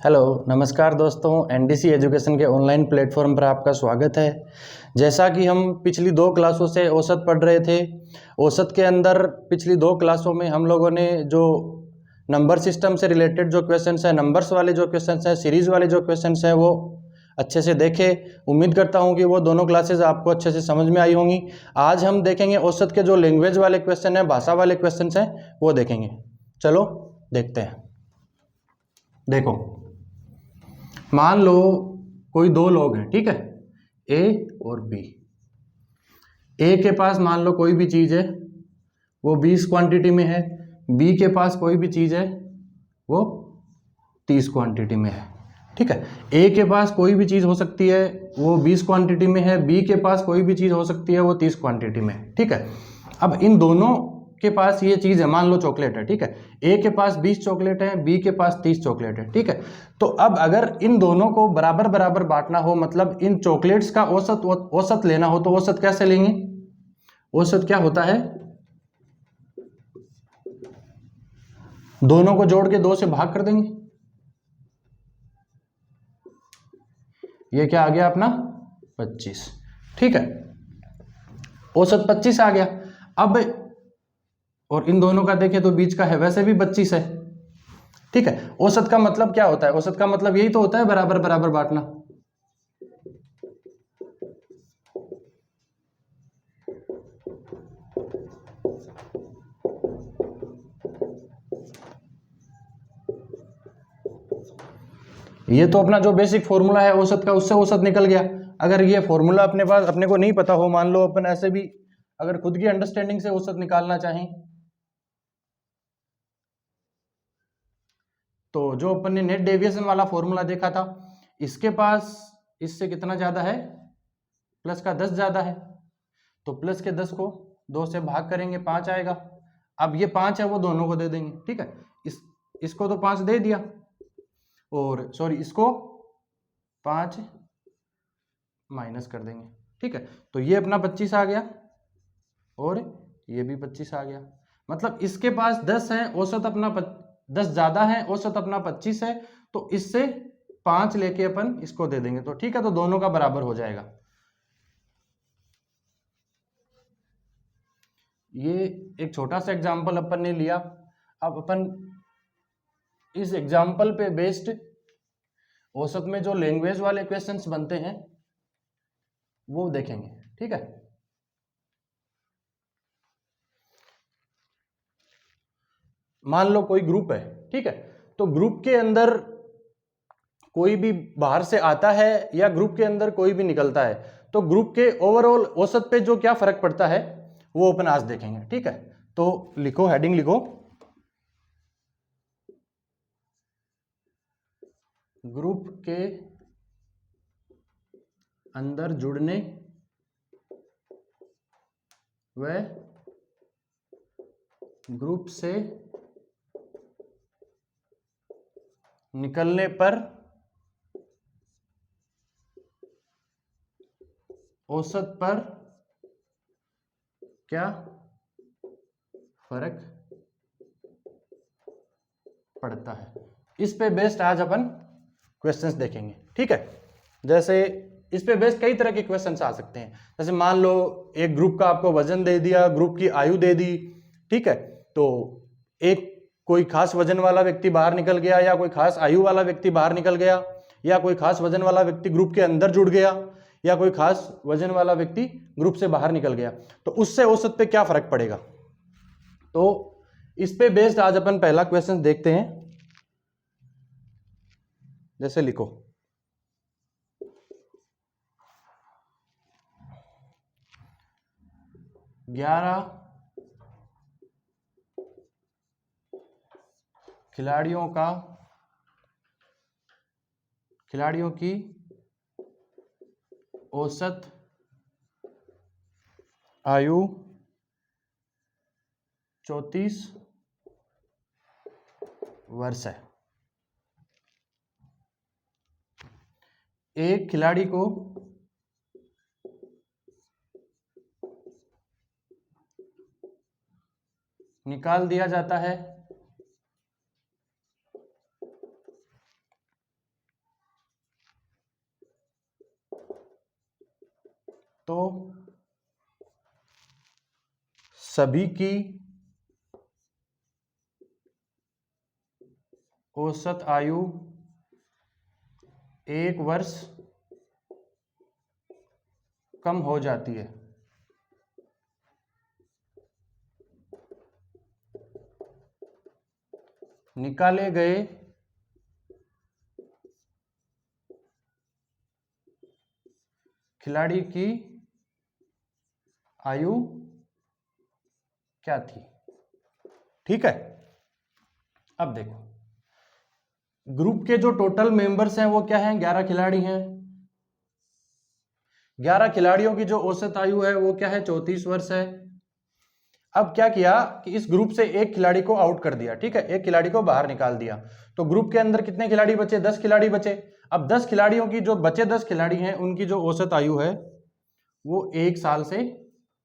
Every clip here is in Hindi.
हेलो नमस्कार दोस्तों, एनडीसी एजुकेशन के ऑनलाइन प्लेटफॉर्म पर आपका स्वागत है। जैसा कि हम पिछली 2 क्लासों से औसत पढ़ रहे थे, औसत के अंदर पिछली 2 क्लासों में हम लोगों ने जो नंबर सिस्टम से रिलेटेड जो क्वेश्चंस हैं, नंबर्स वाले जो क्वेश्चंस हैं, सीरीज़ वाले जो क्वेश्चंस हैं, वो अच्छे से देखे। उम्मीद करता हूँ कि वो दोनों क्लासेस आपको अच्छे से समझ में आई होंगी। आज हम देखेंगे औसत के जो लैंग्वेज वाले क्वेश्चन हैं, भाषा वाले क्वेश्चन हैं, वो देखेंगे। चलो देखते हैं। देखो, मान लो कोई 2 लोग हैं, ठीक है, ए और बी। ए के पास मान लो कोई भी चीज़ है, वो 20 क्वांटिटी में है। बी के पास कोई भी चीज़ है, वो 30 क्वांटिटी में है, ठीक है। ए के पास कोई भी चीज़ हो सकती है, वो 20 क्वांटिटी में है। बी के पास कोई भी चीज़ हो सकती है, वो 30 क्वांटिटी में है, ठीक है। अब इन दोनों के पास ये चीज़ है, मान लो चॉकलेट है, ठीक है। ए के पास 20 चॉकलेट है, बी के पास 30 चॉकलेट है, ठीक है। तो अब अगर इन दोनों को बराबर बराबर बांटना हो, मतलब इन चॉकलेट्स का औसत लेना हो, तो औसत कैसे लेंगे? औसत क्या होता है? दोनों को जोड़ के 2 से भाग कर देंगे। ये क्या आ गया अपना? 25, ठीक है। औसत 25 आ गया। अब और इन दोनों का देखें तो बीच का है, वैसे भी 25 है, ठीक है। औसत का मतलब क्या होता है? औसत का मतलब यही तो होता है, बराबर बराबर बांटना। ये तो अपना जो बेसिक फॉर्मूला है औसत का, उससे औसत निकल गया। अगर ये फॉर्मूला अपने पास अपने को नहीं पता हो, मान लो अपन ऐसे भी अगर खुद की अंडरस्टैंडिंग से औसत निकालना चाहें, तो जो अपन ने नेट डेविएशन वाला फॉर्मूला देखा था, इसके पास इससे कितना ज्यादा है? प्लस का 10 ज्यादा है। तो प्लस के 10 को 2 से भाग करेंगे, 5 आएगा। अब ये 5 है, वो दोनों को दे देंगे, ठीक है। इसको तो 5 दे दिया, और सॉरी, इसको 5 माइनस कर देंगे, ठीक है। तो ये अपना 25 आ गया, और ये भी 25 आ गया। मतलब इसके पास 10 है, औसत अपना 10 ज्यादा है, औसत अपना 25 है। तो इससे 5 लेके अपन इसको दे देंगे, तो ठीक है, तो दोनों का बराबर हो जाएगा। ये एक छोटा सा एग्जाम्पल अपन ने लिया। अब अपन इस एग्जाम्पल पे बेस्ड औसत में जो लैंग्वेज वाले क्वेश्चंस बनते हैं, वो देखेंगे, ठीक है। मान लो कोई ग्रुप है, ठीक है। तो ग्रुप के अंदर कोई भी बाहर से आता है, या ग्रुप के अंदर कोई भी निकलता है, तो ग्रुप के ओवरऑल औसत पे जो क्या फर्क पड़ता है, वो अपन आज देखेंगे, ठीक है। तो लिखो, हेडिंग लिखो, ग्रुप के अंदर जुड़ने व ग्रुप से निकलने पर औसत पर क्या फर्क पड़ता है। इस पे बेस्ड आज अपन क्वेश्चंस देखेंगे, ठीक है। जैसे इस पे बेस्ड कई तरह के क्वेश्चंस आ सकते हैं। जैसे मान लो एक ग्रुप का आपको वजन दे दिया, ग्रुप की आयु दे दी, ठीक है। तो एक कोई खास वजन वाला व्यक्ति बाहर निकल गया, या कोई खास आयु वाला व्यक्ति बाहर निकल गया, या कोई खास वजन वाला व्यक्ति ग्रुप के अंदर जुड़ गया, या कोई खास वजन वाला व्यक्ति ग्रुप से बाहर निकल गया, तो उससे औसत पे क्या फर्क पड़ेगा। तो इस पे बेस्ड आज अपन पहला क्वेश्चन देखते हैं। जैसे लिखो, 11 खिलाड़ियों की औसत आयु 34 वर्ष है। एक खिलाड़ी को निकाल दिया जाता है तो सभी की औसत आयु 1 वर्ष कम हो जाती है। निकाले गए खिलाड़ी की आयु क्या थी। ठीक है, अब देखो ग्रुप के जो टोटल मेंबर्स हैं वो क्या हैं, 11 खिलाड़ी हैं। 11 खिलाड़ियों की जो औसत आयु है वो क्या है, 34 वर्ष है। अब क्या किया कि इस ग्रुप से एक खिलाड़ी को आउट कर दिया। ठीक है, एक खिलाड़ी को बाहर निकाल दिया। तो ग्रुप के अंदर कितने खिलाड़ी बचे, 10 खिलाड़ी बचे। अब 10 खिलाड़ियों की जो बचे 10 खिलाड़ी हैं उनकी जो औसत आयु है वो 1 साल से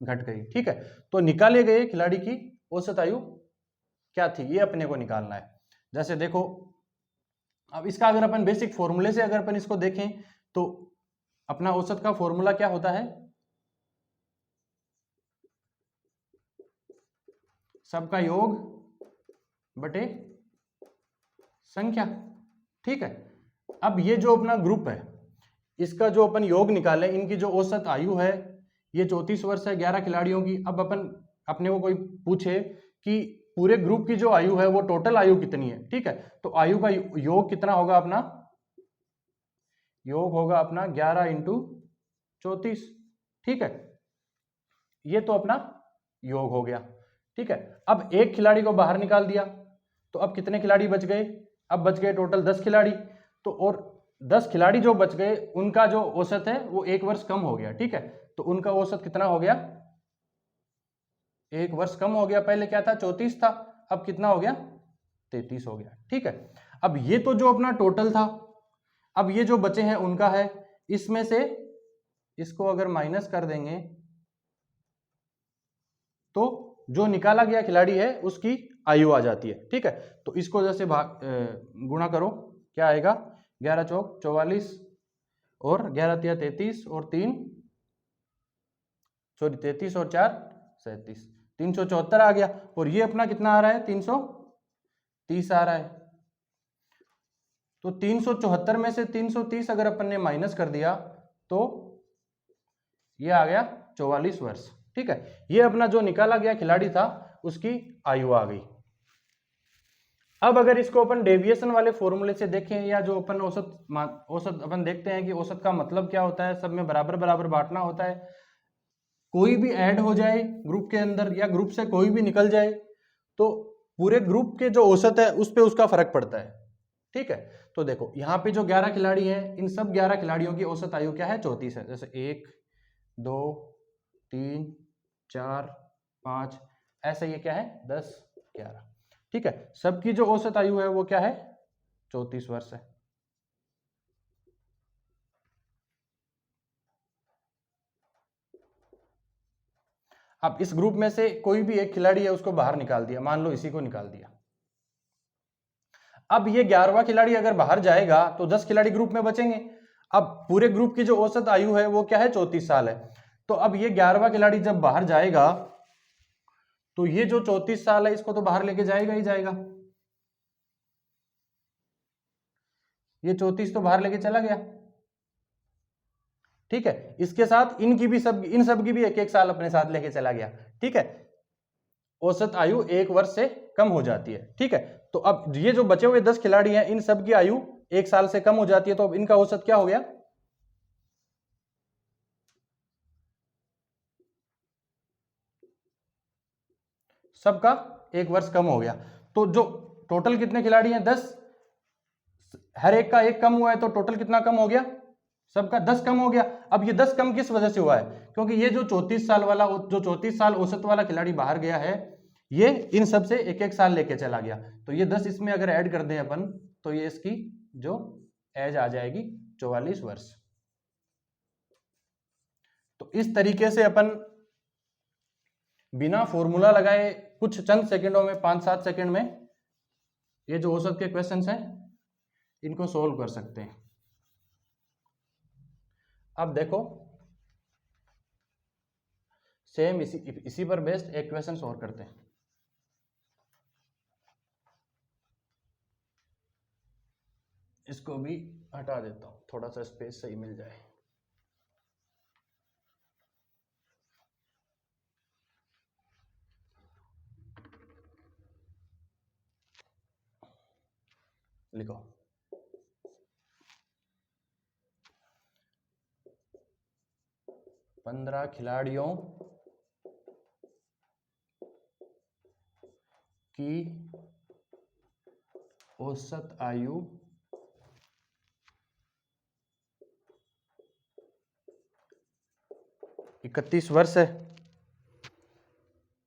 घट गई। ठीक है, तो निकाले गए खिलाड़ी की औसत आयु क्या थी, ये अपने को निकालना है। जैसे देखो, अब इसका अगर अपन बेसिक फॉर्मूले से अगर अपन इसको देखें तो अपना औसत का फॉर्मूला क्या होता है, सबका योग बटे संख्या। ठीक है, अब ये जो अपना ग्रुप है इसका जो अपन योग निकाले, इनकी जो औसत आयु है ये 34 वर्ष है 11 खिलाड़ियों की। अब अपन अपने को कोई पूछे कि पूरे ग्रुप की जो आयु है वो टोटल आयु कितनी है। ठीक है, तो आयु का योग कितना होगा, अपना योग होगा अपना 11 इंटू 34। ठीक है, ये तो अपना योग हो गया। ठीक है, अब एक खिलाड़ी को बाहर निकाल दिया तो अब कितने खिलाड़ी बच गए, अब बच गए टोटल 10 खिलाड़ी। तो और 10 खिलाड़ी जो बच गए उनका जो औसत है वो 1 वर्ष कम हो गया। ठीक है, तो उनका औसत कितना हो गया, 1 वर्ष कम हो गया। पहले क्या था, 34 था, अब कितना हो गया, 33 हो गया। ठीक है, अब ये तो जो अपना टोटल था, अब ये जो बचे हैं उनका है। इसमें से इसको अगर माइनस कर देंगे तो जो निकाला गया खिलाड़ी है उसकी आयु आ जाती है। ठीक है, तो इसको जैसे गुणा करो, क्या आएगा, 11 चौक 44 और 11 तिया 33 और 3 सॉरी 33 और 4 37, 374 आ गया। और ये अपना कितना आ रहा है, 330 आ रहा है। तो 374 में से 330 अगर अपन ने माइनस कर दिया तो ये आ गया 44 वर्ष। ठीक है, ये अपना जो निकाला गया खिलाड़ी था उसकी आयु आ गई। अब अगर इसको अपन डेविएशन वाले फॉर्मूले से देखें, या जो अपन औसत अपन देखते हैं कि औसत का मतलब क्या होता है, सब में बराबर बराबर बांटना होता है। कोई भी ऐड हो जाए ग्रुप के अंदर या ग्रुप से कोई भी निकल जाए तो पूरे ग्रुप के जो औसत है उस पर उसका फर्क पड़ता है। ठीक है, तो देखो यहाँ पे जो 11 खिलाड़ी हैं इन सब 11 खिलाड़ियों की औसत आयु क्या है, 34 है। जैसे 1 2 3 4 5 ऐसे ये क्या है, 10 11। ठीक है, सबकी जो औसत आयु है वो क्या है, 34 वर्ष है। अब इस ग्रुप में से कोई भी एक खिलाड़ी है उसको बाहर निकाल दिया, मान लो इसी को निकाल दिया। अब ये 11वां खिलाड़ी अगर बाहर जाएगा तो 10 खिलाड़ी ग्रुप में बचेंगे। अब पूरे ग्रुप की जो औसत आयु है वो क्या है, 34 साल है। तो अब ये 11वां खिलाड़ी जब बाहर जाएगा तो ये जो 34 साल है इसको तो बाहर लेके जाएगा ही जाएगा। ये 34 तो बाहर लेके चला गया। ठीक है, इसके साथ इनकी भी इन सब की भी 1-1 साल अपने साथ लेके चला गया। ठीक है, औसत आयु 1 वर्ष से कम हो जाती है। ठीक है, तो अब ये जो बचे हुए 10 खिलाड़ी हैं इन सब की आयु 1 साल से कम हो जाती है। तो अब इनका औसत क्या हो गया, सबका 1 वर्ष कम हो गया। तो जो टोटल कितने खिलाड़ी हैं, 10, हर एक का 1 कम हुआ है तो टोटल कितना कम हो गया, सबका 10 कम हो गया। अब ये 10 कम किस वजह से हुआ है, क्योंकि ये जो 34 साल वाला जो 34 साल औसत वाला खिलाड़ी बाहर गया है ये इन सब से 1-1 साल लेके चला गया। तो ये 10 इसमें अगर ऐड कर दें अपन तो ये इसकी जो एज आ जाएगी 44 वर्ष। तो इस तरीके से अपन बिना फॉर्मूला लगाए कुछ चंद सेकंडों में 5-7 सेकंड में ये जो औसत के क्वेश्चंस हैं इनको सोल्व कर सकते हैं। अब देखो सेम इसी पर बेस्ड एक क्वेश्चन और करते हैं। इसको भी हटा देता हूँ, थोड़ा सा स्पेस सही मिल जाए। लिखो 15 खिलाड़ियों की औसत आयु 31 वर्ष है।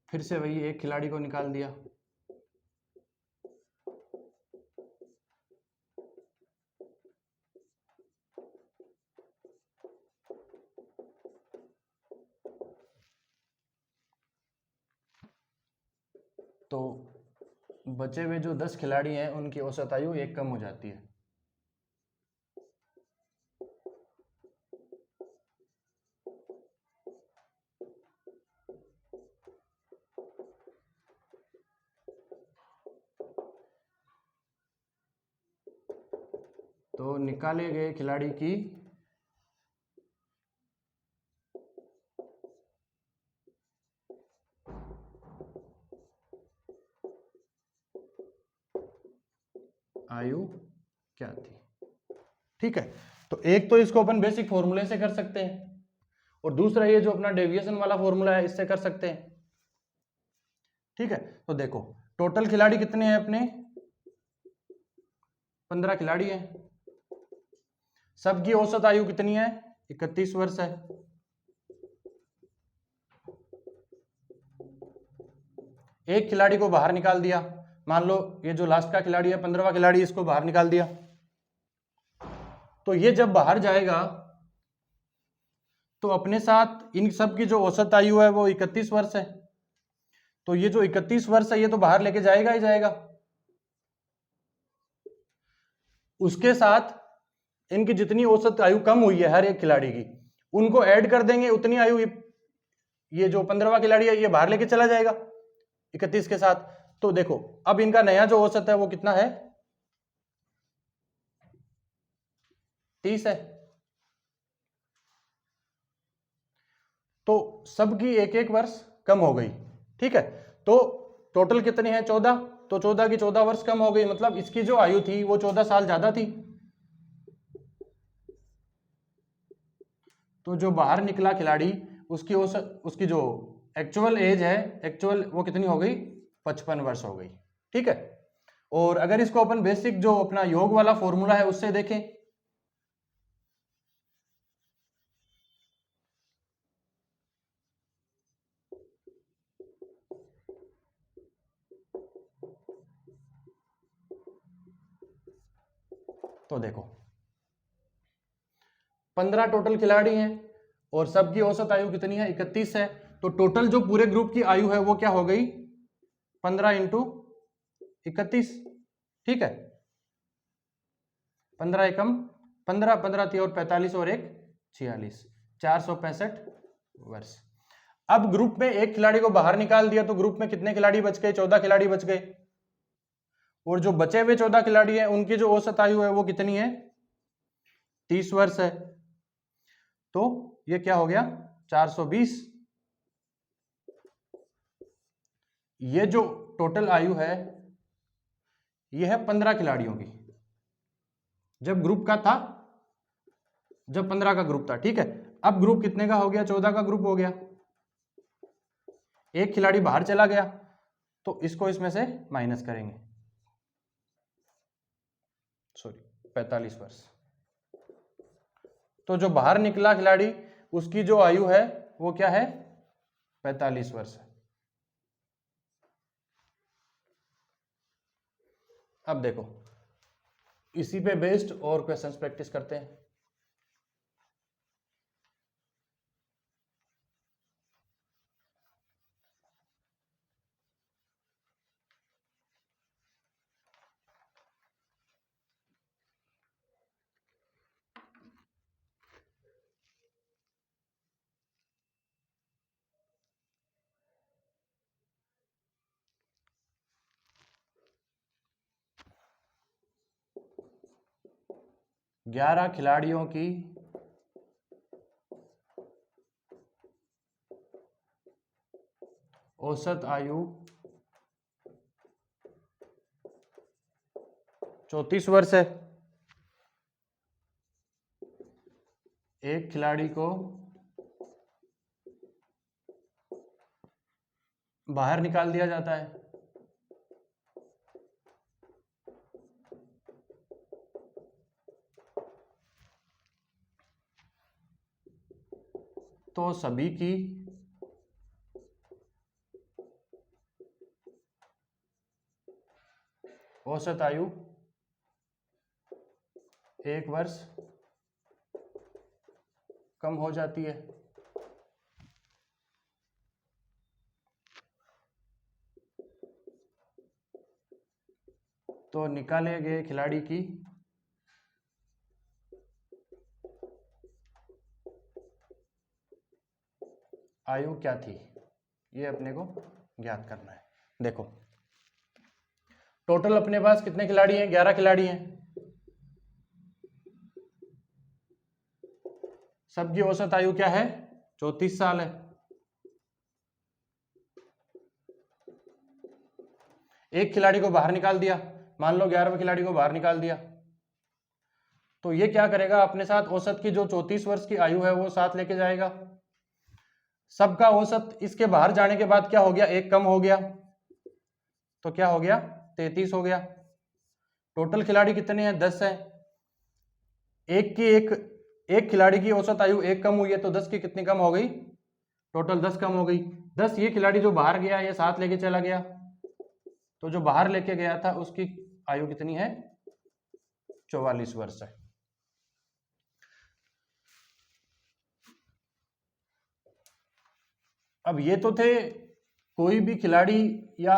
फिर से वही एक खिलाड़ी को निकाल दिया, तो बचे हुए जो 10 खिलाड़ी हैं उनकी औसत आयु एक कम हो जाती है। तो निकाले गए खिलाड़ी की आयु क्या थी। ठीक है, तो एक तो इसको अपन बेसिक फॉर्मूले से कर सकते हैं, और दूसरा ये जो अपना डेविएशन वाला फॉर्मूला है इससे कर सकते हैं। ठीक है, तो देखो टोटल खिलाड़ी कितने हैं अपने, 15 खिलाड़ी हैं। सबकी औसत आयु कितनी है, 31 वर्ष है। एक खिलाड़ी को बाहर निकाल दिया, मान लो ये जो लास्ट का खिलाड़ी है 15वां खिलाड़ी, इसको बाहर निकाल दिया। तो ये जब बाहर जाएगा तो अपने साथ इन सब की जो औसत आयु है वो 31 वर्ष है। तो ये जो 31 वर्ष है ये तो बाहर लेके जाएगा ही जाएगा। उसके साथ इनकी जितनी औसत आयु कम हुई है हर एक खिलाड़ी की, उनको ऐड कर देंगे, उतनी आयु ये जो 15वां खिलाड़ी है ये बाहर लेके चला जाएगा 31 के साथ। तो देखो अब इनका नया जो औसत है वो कितना है, 30 है। तो सबकी एक एक वर्ष कम हो गई। ठीक है, तो टोटल कितनी है, 14। तो 14 की 14 वर्ष कम हो गई, मतलब इसकी जो आयु थी वो 14 साल ज्यादा थी। तो जो बाहर निकला खिलाड़ी उसकी औसत, उसकी जो एक्चुअल एज है, एक्चुअल वो कितनी हो गई, 55 वर्ष हो गई। ठीक है, और अगर इसको अपन बेसिक जो अपना योग वाला फॉर्मूला है उससे देखें, तो देखो 15 टोटल खिलाड़ी हैं और सबकी औसत आयु कितनी है, 31 है। तो टोटल जो पूरे ग्रुप की आयु है वो क्या हो गई, 15 इंटू 31। ठीक है, 15 एकम 15, 15 थी और 45 और एक 46, 465 वर्ष। अब ग्रुप में एक खिलाड़ी को बाहर निकाल दिया तो ग्रुप में कितने खिलाड़ी बच गए, 14 खिलाड़ी बच गए। और जो बचे हुए 14 खिलाड़ी हैं उनकी जो औसत आयु है वो कितनी है, 30 वर्ष है। तो ये क्या हो गया, 420। ये जो टोटल आयु है ये है 15 खिलाड़ियों की, जब ग्रुप का था, जब 15 का ग्रुप था। ठीक है, अब ग्रुप कितने का हो गया, 14 का ग्रुप हो गया। एक खिलाड़ी बाहर चला गया तो इसको इसमें से माइनस करेंगे, सॉरी 45 वर्ष। तो जो बाहर निकला खिलाड़ी उसकी जो आयु है वो क्या है, 45 वर्ष है। अब देखो इसी पे बेस्ड और क्वेश्चंस प्रैक्टिस करते हैं। 11 खिलाड़ियों की औसत आयु 34 वर्ष है। एक खिलाड़ी को बाहर निकाल दिया जाता है। तो सभी की औसत आयु 1 वर्ष कम हो जाती है। तो निकाले गए खिलाड़ी की आयु क्या थी, ये अपने को ज्ञात करना है। देखो टोटल अपने पास कितने खिलाड़ी हैं? 11 खिलाड़ी हैं। सबकी औसत आयु क्या है? 34 साल है। एक खिलाड़ी को बाहर निकाल दिया, मान लो 11वें खिलाड़ी को बाहर निकाल दिया, तो ये क्या करेगा? अपने साथ औसत की जो 34 वर्ष की आयु है वो साथ लेके जाएगा। सबका औसत इसके बाहर जाने के बाद क्या हो गया? एक कम हो गया, तो क्या हो गया? 33 हो गया। टोटल खिलाड़ी कितने हैं? 10 है। एक खिलाड़ी की औसत आयु 1 कम हुई है, तो 10 की कितनी कम हो गई? टोटल 10 कम हो गई। 10 ये खिलाड़ी जो बाहर गया ये साथ लेके चला गया, तो जो बाहर लेके गया था उसकी आयु कितनी है? 44 वर्ष है। अब ये तो थे कोई भी खिलाड़ी या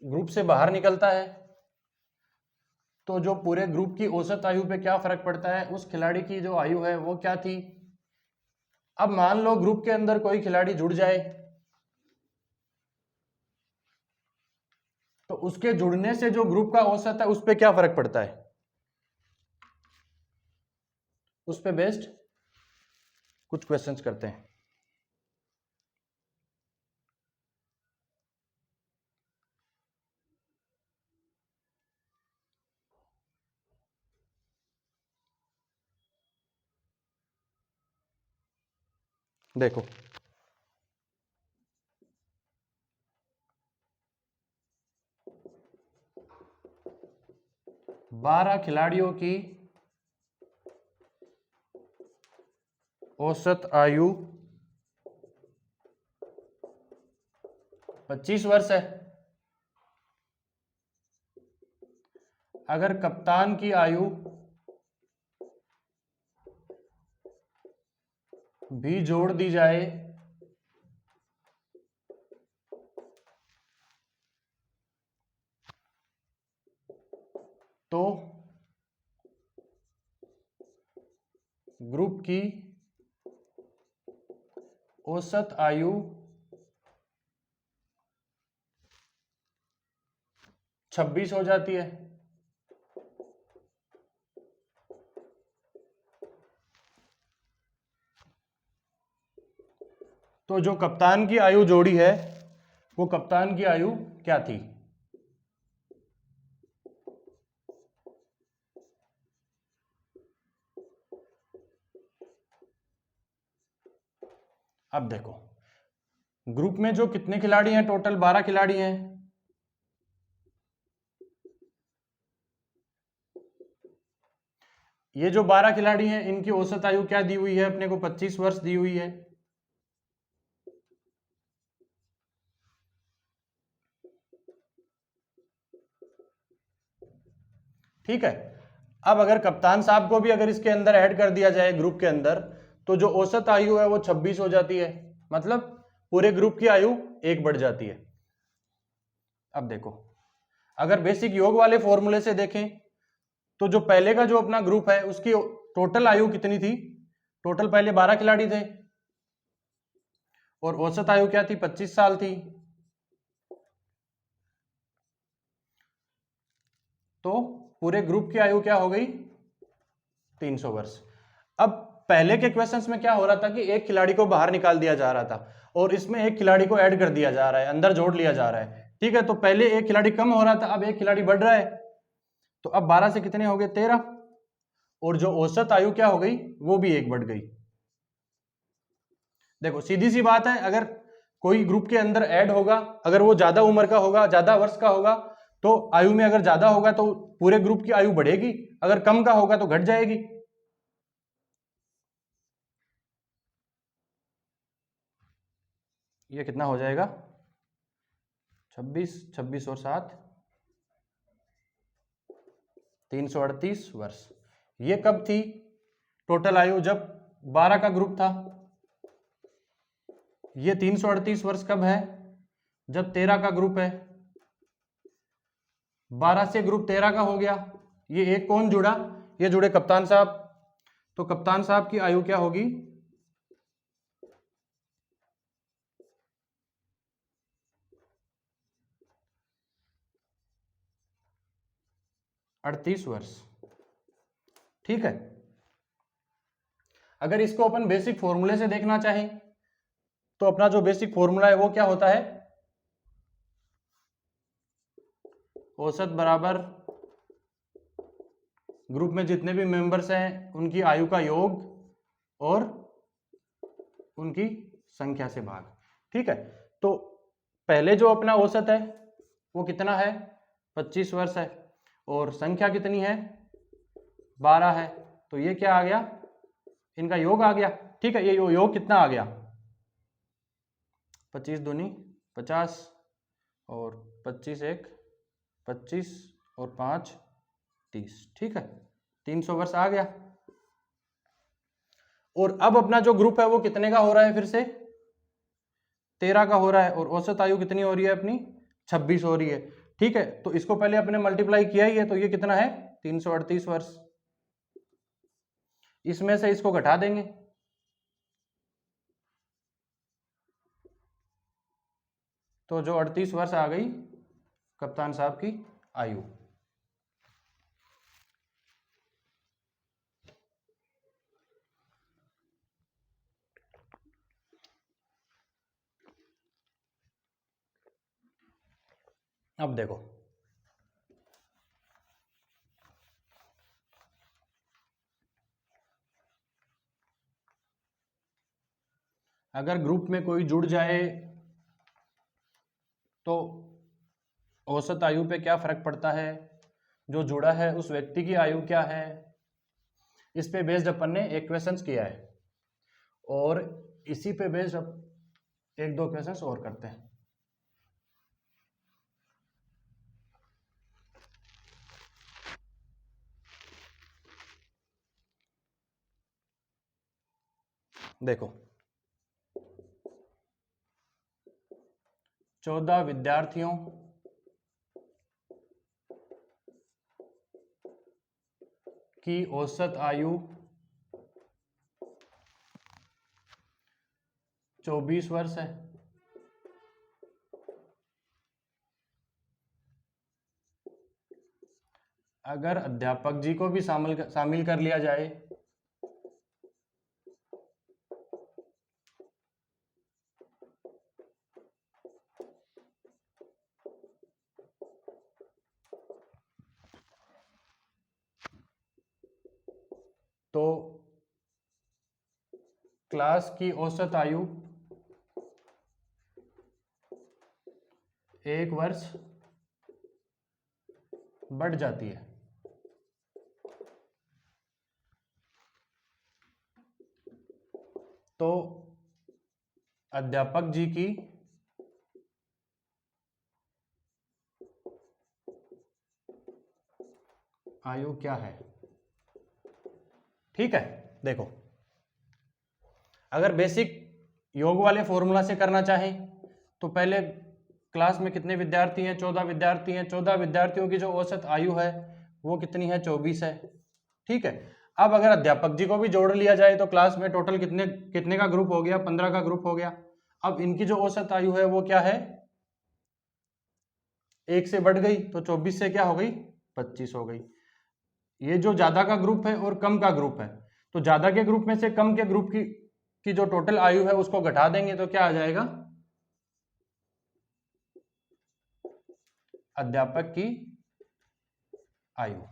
ग्रुप से बाहर निकलता है तो जो पूरे ग्रुप की औसत आयु पे क्या फर्क पड़ता है, उस खिलाड़ी की जो आयु है वो क्या थी। अब मान लो ग्रुप के अंदर कोई खिलाड़ी जुड़ जाए, तो उसके जुड़ने से जो ग्रुप का औसत है उस पे क्या फर्क पड़ता है, उस पे बेस्ड कुछ क्वेश्चंस करते हैं। देखो बारह खिलाड़ियों की औसत आयु 25 वर्ष है। अगर कप्तान की आयु भी जोड़ दी जाए तो ग्रुप की औसत आयु 26 हो जाती है। तो जो कप्तान की आयु जोड़ी है वो कप्तान की आयु क्या थी? अब देखो ग्रुप में जो कितने खिलाड़ी हैं? टोटल 12 खिलाड़ी हैं। ये जो 12 खिलाड़ी हैं इनकी औसत आयु क्या दी हुई है अपने को? 25 वर्ष दी हुई है। ठीक है। अब अगर कप्तान साहब को भी अगर इसके अंदर ऐड कर दिया जाए ग्रुप के अंदर, तो जो औसत आयु है वो 26 हो जाती है, मतलब पूरे ग्रुप की आयु 1 बढ़ जाती है। अब देखो अगर बेसिक योग वाले फॉर्मूले से देखें तो जो पहले का जो अपना ग्रुप है उसकी टोटल आयु कितनी थी? टोटल पहले 12 खिलाड़ी थे और औसत आयु क्या थी? 25 साल थी। तो पूरे ग्रुप की आयु क्या हो गई 300 वर्ष। अब पहले के क्वेश्चंस में क्या हो रहा था कि एक खिलाड़ी को बाहर निकाल दिया जा रहा था और इसमें एक खिलाड़ी को ऐड कर दिया जा रहा है, अंदर जोड़ लिया जा रहा है, ठीक है। तो पहले एक खिलाड़ी कम हो रहा था, अब एक खिलाड़ी बढ़ रहा है। तो अब 12 से कितने हो गए 13, और जो औसत आयु क्या हो गई वो भी एक बढ़ गई। देखो सीधी सी बात है, अगर कोई ग्रुप के अंदर ऐड होगा, अगर वो ज्यादा उम्र का होगा, ज्यादा वर्ष का होगा, तो आयु में अगर ज्यादा होगा तो पूरे ग्रुप की आयु बढ़ेगी, अगर कम का होगा तो घट जाएगी। ये कितना हो जाएगा 26, 26 और 7 338 वर्ष। ये कब थी टोटल आयु, जब 12 का ग्रुप था। ये 338 वर्ष कब है, जब 13 का ग्रुप है। 12 से ग्रुप 13 का हो गया। ये एक कौन जुड़ा, ये जुड़े कप्तान साहब। तो कप्तान साहब की आयु क्या होगी 38 वर्ष, ठीक है। अगर इसको अपन बेसिक फॉर्मूले से देखना चाहें तो अपना जो बेसिक फॉर्मूला है वो क्या होता है, औसत बराबर ग्रुप में जितने भी मेंबर्स हैं उनकी आयु का योग और उनकी संख्या से भाग, ठीक है। तो पहले जो अपना औसत है वो कितना है 25 वर्ष है, और संख्या कितनी है 12 है। तो ये क्या आ गया, इनका योग आ गया, ठीक है। ये योग कितना आ गया 25 दूनी 50 और 25 एक 25 और 5 30, ठीक है। 300 वर्ष आ गया। और अब अपना जो ग्रुप है वो कितने का हो रहा है, फिर से 13 का हो रहा है, और औसत आयु कितनी हो रही है अपनी 26 हो रही है, ठीक है। तो इसको पहले अपने मल्टीप्लाई किया ही है, तो ये कितना है 338 वर्ष। इसमें से इसको घटा देंगे, तो जो 38 वर्ष आ गई कप्तान साहब की आयु। अब देखो अगर ग्रुप में कोई जुड़ जाए तो औसत आयु पे क्या फर्क पड़ता है, जो जुड़ा है उस व्यक्ति की आयु क्या है, इस पे बेस्ड अपन ने एक क्वेश्चंस किया है, और इसी पे बेस्ड अब एक दो क्वेश्चंस और करते हैं। देखो 14 विद्यार्थियों की औसत आयु 24 वर्ष है। अगर अध्यापक जी को भी शामिल कर लिया जाए तो क्लास की औसत आयु 1 वर्ष बढ़ जाती है। तो अध्यापक जी की आयु क्या है, ठीक है। देखो अगर बेसिक योग वाले फॉर्मूला से करना चाहें तो पहले क्लास में कितने विद्यार्थी हैं 14 विद्यार्थी हैं, 14 विद्यार्थियों की जो औसत आयु है वो कितनी है 24 है, ठीक है। अब अगर अध्यापक जी को भी जोड़ लिया जाए तो क्लास में टोटल कितने कितने का ग्रुप हो गया 15 का ग्रुप हो गया। अब इनकी जो औसत आयु है वो क्या है 1 से बढ़ गई, तो 24 से क्या हो गई 25 हो गई। ये जो ज्यादा का ग्रुप है और कम का ग्रुप है, तो ज्यादा के ग्रुप में से कम के ग्रुप की जो टोटल आयु है उसको घटा देंगे तो क्या आ जाएगा, अध्यापक की आयु।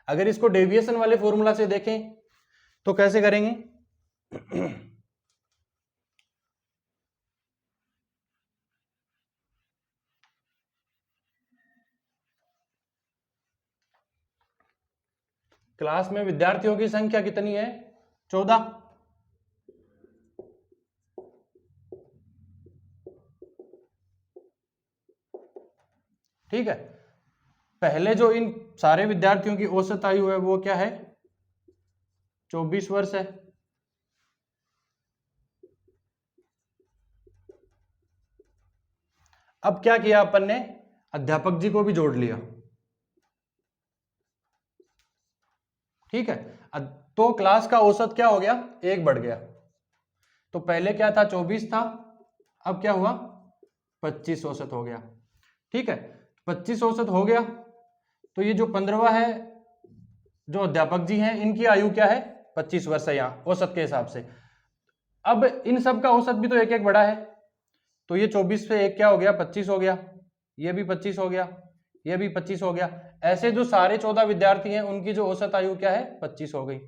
अगर इसको डेविएशन वाले फॉर्मूला से देखें तो कैसे करेंगे? क्लास में विद्यार्थियों की संख्या कितनी है? 14। ठीक है, पहले जो इन सारे विद्यार्थियों की औसत आयु है वो क्या है? 24 वर्ष है। अब क्या किया अपन ने? अध्यापक जी को भी जोड़ लिया। ठीक है, तो क्लास का औसत क्या हो गया? 1 बढ़ गया। तो पहले क्या था? 24 था, अब क्या हुआ? 25 औसत हो गया। ठीक है, 25 औसत हो गया, तो ये जो 15वां है, जो अध्यापक जी हैं, इनकी आयु क्या है? 25 वर्ष है यहाँ औसत के हिसाब से। अब इन सब का औसत भी तो एक एक बड़ा है, तो ये 24 पे एक क्या हो गया? 25 हो गया, ये भी 25 हो गया, ये भी 25 हो गया। ऐसे जो सारे 14 विद्यार्थी हैं उनकी जो औसत आयु क्या है? 25 हो गई।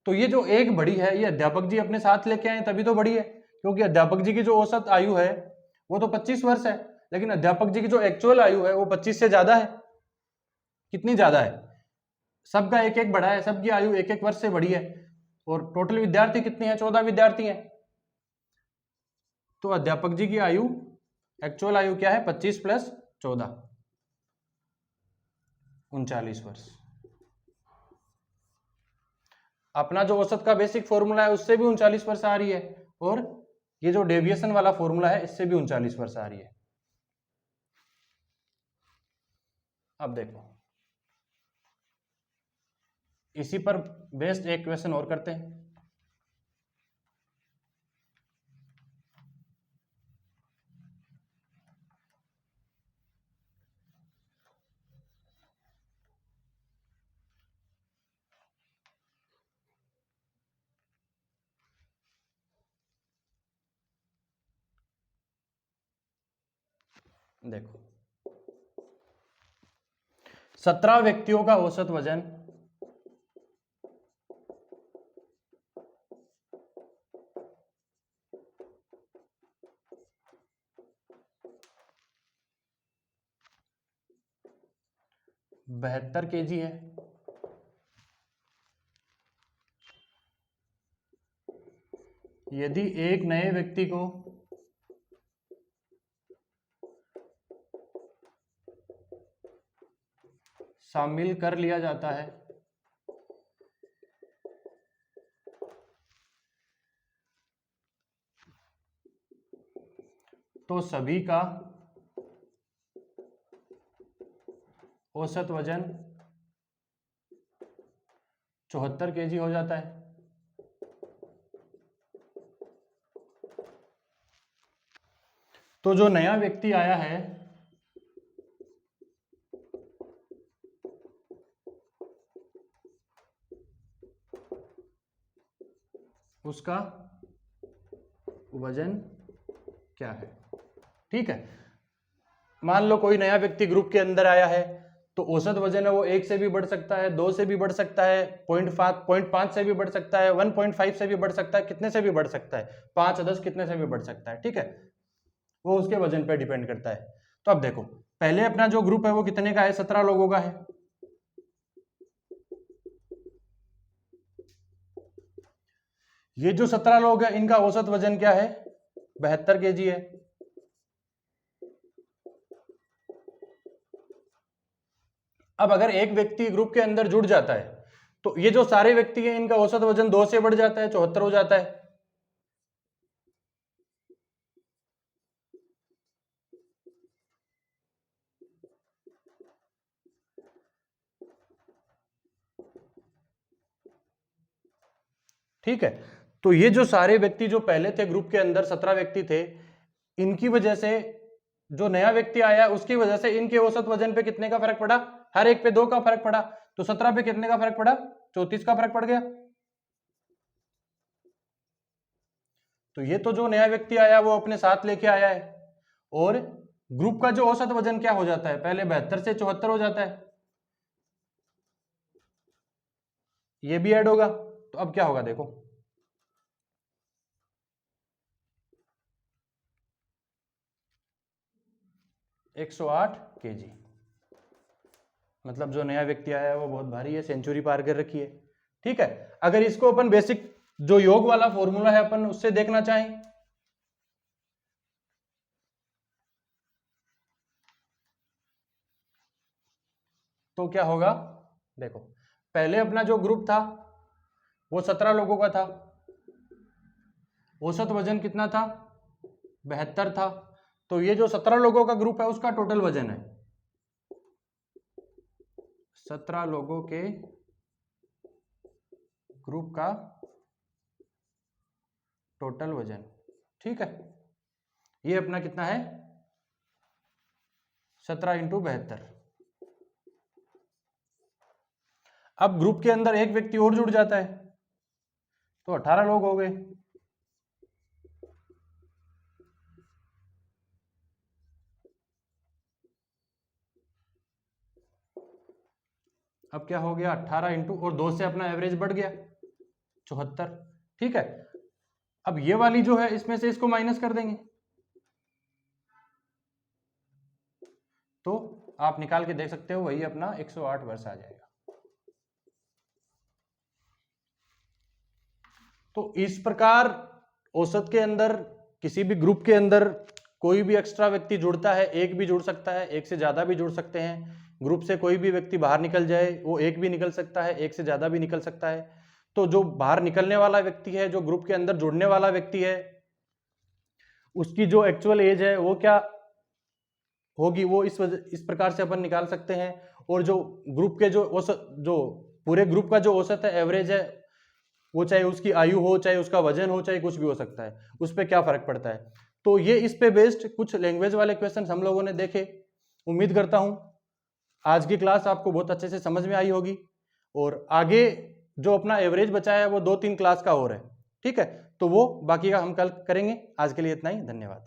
तो ये जो एक बड़ी है, ये अध्यापक जी अपने साथ लेके आए तभी तो बड़ी है, क्योंकि अध्यापक जी की जो औसत आयु है वो तो 25 वर्ष है, लेकिन अध्यापक जी की जो एक्चुअल आयु है वो 25 से ज्यादा है। कितनी ज्यादा है? सबका एक एक बड़ा है, सबकी आयु एक एक वर्ष से बड़ी है। और टोटल विद्यार्थी कितने हैं? 14 विद्यार्थी हैं। तो अध्यापक जी की आयु, एक्चुअल आयु क्या है? 25 प्लस 14, 39 वर्ष। अपना जो औसत का बेसिक फॉर्मूला है उससे भी 39 वर्ष आ रही है, और ये जो डेविएशन वाला फॉर्मूला है इससे भी 39 वर्ष आ रही है। अब देखो, इसी पर बेस्ड एक क्वेश्चन और करते हैं। देखो, 17 व्यक्तियों का औसत वजन 72 kg है। यदि एक नए व्यक्ति को शामिल कर लिया जाता है तो सभी का औसत वजन 74 kg हो जाता है। तो जो नया व्यक्ति आया है उसका वजन क्या है? ठीक है, मान लो कोई नया व्यक्ति ग्रुप के अंदर आया है, तो औसत वजन है वो 1 से भी बढ़ सकता है, 2 से भी बढ़ सकता है, 0.5 से भी बढ़ सकता है, 1.5 से भी बढ़ सकता है, कितने से भी बढ़ सकता है, 5, 10 कितने से भी बढ़ सकता है। ठीक है, वो उसके वजन पे डिपेंड करता है। तो अब देखो, पहले अपना जो ग्रुप है वो कितने का है? 17 लोगों का है। ये जो 17 लोग हैं इनका औसत वजन क्या है? 72 kg है। अब अगर एक व्यक्ति ग्रुप के अंदर जुड़ जाता है तो ये जो सारे व्यक्ति हैं इनका औसत वजन 2 से बढ़ जाता है, 74 हो जाता है। ठीक है, तो ये जो सारे व्यक्ति जो पहले थे ग्रुप के अंदर 17 व्यक्ति थे, इनकी वजह से जो नया व्यक्ति आया उसकी वजह से इनके औसत वजन पे कितने का फर्क पड़ा? हर एक पे 2 का फर्क पड़ा। तो 17 पे कितने का फर्क पड़ा? 34 का फर्क पड़ गया। तो ये तो जो नया व्यक्ति आया वो अपने साथ लेके आया है, और ग्रुप का जो औसत वजन क्या हो जाता है, पहले 72 से 74 हो जाता है, ये भी ऐड होगा। तो अब क्या होगा देखो, 108 kg। मतलब जो नया व्यक्ति आया है वो बहुत भारी है, सेंचुरी पार कर रखी है। ठीक है, अगर इसको अपन बेसिक जो योग वाला फॉर्मूला है अपन उससे देखना चाहें, तो क्या होगा देखो, पहले अपना जो ग्रुप था वो 17 लोगों का था, औसत वजन कितना था? 72 था। तो ये जो 17 लोगों का ग्रुप है उसका टोटल वजन है, 17 लोगों के ग्रुप का टोटल वजन। ठीक है, ये अपना कितना है? 17 × 72। अब ग्रुप के अंदर एक व्यक्ति और जुड़ जाता है तो 18 लोग हो गए। अब क्या हो गया, 18 इंटू और 2 से अपना एवरेज बढ़ गया 74। ठीक है, अब ये वाली जो है इसमें से इसको माइनस कर देंगे, तो आप निकाल के देख सकते हो वही अपना 108 वर्ष आ जाएगा। तो इस प्रकार औसत के अंदर किसी भी ग्रुप के अंदर कोई भी एक्स्ट्रा व्यक्ति जुड़ता है, एक भी जुड़ सकता है, एक से ज्यादा भी जुड़ सकते हैं। ग्रुप से कोई भी व्यक्ति बाहर निकल जाए वो एक भी निकल सकता है, एक से ज्यादा भी निकल सकता है। तो जो बाहर निकलने वाला व्यक्ति है, जो ग्रुप के अंदर जुड़ने वाला व्यक्ति है, उसकी जो एक्चुअल एज है वो क्या होगी, वो इस प्रकार से अपन निकाल सकते हैं। और जो ग्रुप के जो औसत, जो पूरे ग्रुप का जो औसत है, एवरेज है, वो चाहे उसकी आयु हो, चाहे उसका वजन हो, चाहे कुछ भी हो सकता है, उस पर क्या फर्क पड़ता है। तो ये इस पे बेस्ड कुछ लैंग्वेज वाले क्वेश्चन हम लोगों ने देखे। उम्मीद करता हूं आज की क्लास आपको बहुत अच्छे से समझ में आई होगी, और आगे जो अपना एवरेज बचा है वो 2-3 क्लास का और है। ठीक है, तो वो बाकी का हम कल करेंगे। आज के लिए इतना ही, धन्यवाद।